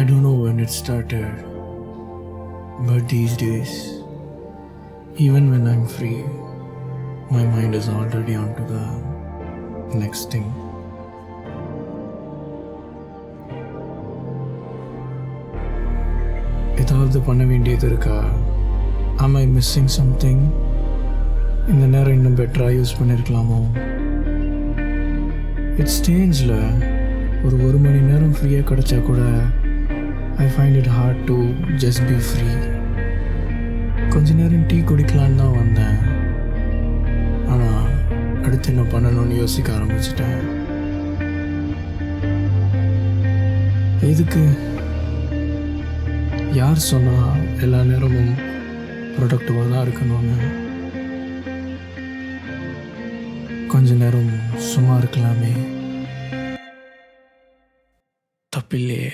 I don't know when it started, but these days, even when I'm free, my mind is already on to the next thing. ஏதாவது பண்ண வேண்டியது இருக்கா? Am I missing something? இந்த நேரம் இன்னும் பெட்டராக use பண்ணியிருக்கலாமோ? It's ஸ்டேஞ்சில் ஒரு மணி நேரம் ஃப்ரீயாக கிடச்சா கூட I find it hard to just be free. கொஞ்ச நேரம் டீ குடிக்கலான்னு தான் வந்தேன், ஆனால் அடுத்து என்ன பண்ணணும்னு யோசிக்க ஆரம்பிச்சிட்டேன். எதுக்கு? யார் சொன்னால் எல்லா நேரமும் ப்ரொடக்டிவாக தான் இருக்கணும்னு? கொஞ்ச நேரம் சும்மா இருக்கலாமே, தப்பில்லையே.